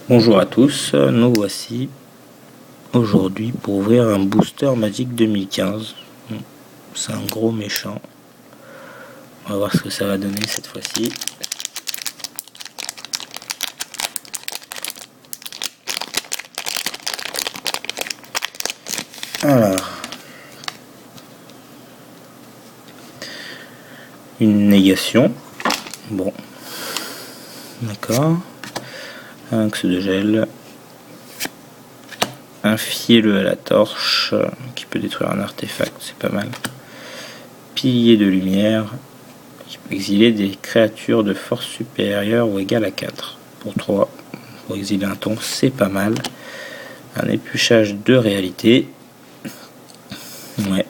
Bonjour à tous, nous voici aujourd'hui pour ouvrir un booster Magic 2015. C'est un gros méchant. On va voir ce que ça va donner cette fois-ci. Alors, une négation. Bon, d'accord. Un axe de gel. Un fielleux à la torche qui peut détruire un artefact, c'est pas mal. Pilier de lumière qui peut exiler des créatures de force supérieure ou égale à 4. Pour 3, pour exiler un ton, c'est pas mal. Un épluchage de réalité. Ouais,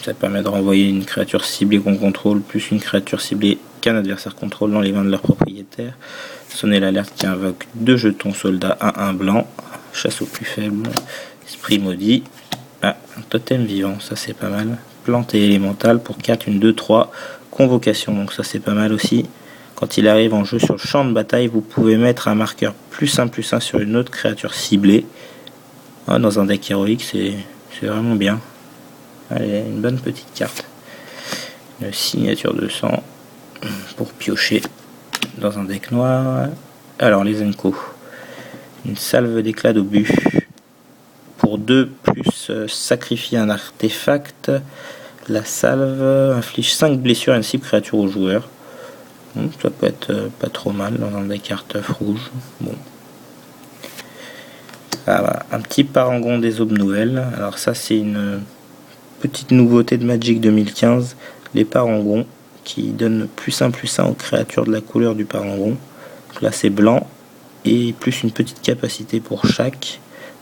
ça permet de renvoyer une créature ciblée qu'on contrôle plus une créature ciblée qu'un adversaire contrôle dans les mains de leur propriétaire. Sonner l'alerte qui invoque 2 jetons soldats à 1 blanc. Chasse au plus faible. Esprit maudit. Ah, un totem vivant, ça c'est pas mal. Plante et élémentale pour 4, une 2, 3. Convocation, donc ça c'est pas mal aussi. Quand il arrive en jeu sur le champ de bataille, vous pouvez mettre un marqueur +1/+1 sur une autre créature ciblée. Ah, dans un deck héroïque, c'est vraiment bien. Allez, une bonne petite carte. Une signature de sang pour piocher dans un deck noir. Alors, les Enco. Une salve d'éclat d'obus. Pour 2 plus sacrifier un artefact. La salve inflige 5 blessures à une cible créature au joueur. Ça peut être pas trop mal dans un deck Arteuf rouge. Bon. Ah, voilà. Un petit parangon des aubes nouvelles. Alors ça c'est une petite nouveauté de Magic 2015. Les parangons qui donnent +1/+1 aux créatures de la couleur du parangon. Donc là c'est blanc et plus une petite capacité pour chaque.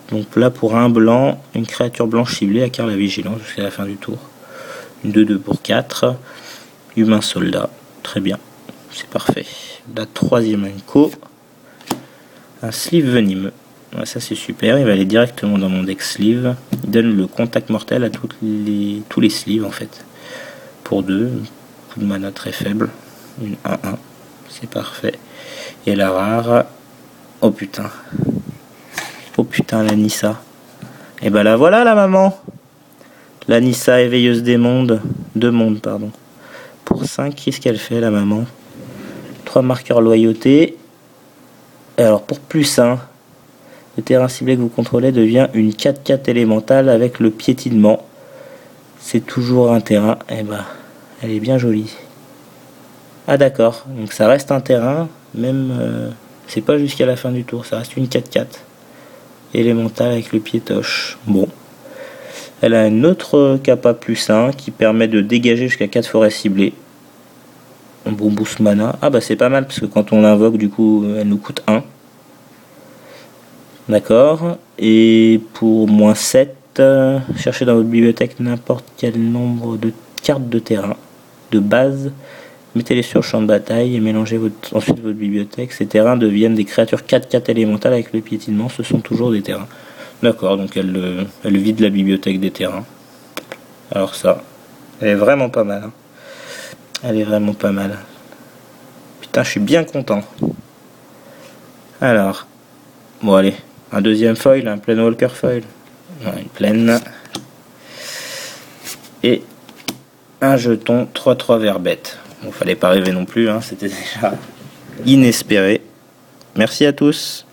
Donc là pour un blanc, une créature blanche ciblée acquiert la vigilance jusqu'à la fin du tour. Une 2/2 pour 4. Humain soldat. Très bien. C'est parfait. La troisième Enco. Un sleeve venimeux. Ouais, ça c'est super. Il va aller directement dans mon deck sleeve. Il donne le contact mortel à tous les sleeves en fait. Pour 2. Coup de mana très faible. Une 1/1. C'est parfait. Et la rare. Oh putain. Oh putain, la Nissa. Et ben la voilà la maman. La Nissa éveilleuse des mondes. 2 mondes, pardon. Pour 5, qu'est-ce qu'elle fait la maman? 3 marqueurs loyauté. Et alors pour +1, le terrain ciblé que vous contrôlez devient une 4/4 élémentale avec le piétinement. C'est toujours un terrain. Et ben, elle est bien jolie. Ah d'accord, donc ça reste un terrain, même c'est pas jusqu'à la fin du tour, ça reste une 4/4 élémentale avec le piétoche. Bon. Elle a une autre capa +1 qui permet de dégager jusqu'à 4 forêts ciblées. Un bon boost mana. Ah bah c'est pas mal parce que quand on l'invoque du coup elle nous coûte 1. D'accord. Et pour -7, cherchez dans votre bibliothèque n'importe quel nombre de cartes de terrain de base. Mettez-les sur le champ de bataille et mélangez ensuite votre bibliothèque. Ces terrains deviennent des créatures 4/4 élémentales avec le piétinement. Ce sont toujours des terrains. D'accord, donc elle vide la bibliothèque des terrains. Alors ça, elle est vraiment pas mal. Hein. Elle est vraiment pas mal. Putain, je suis bien content. Alors, bon allez, un deuxième foil, un Planewalker foil. Non, une plaine. Et un jeton 3/3 verbette. Bon, fallait pas rêver non plus, hein, c'était déjà inespéré. Merci à tous.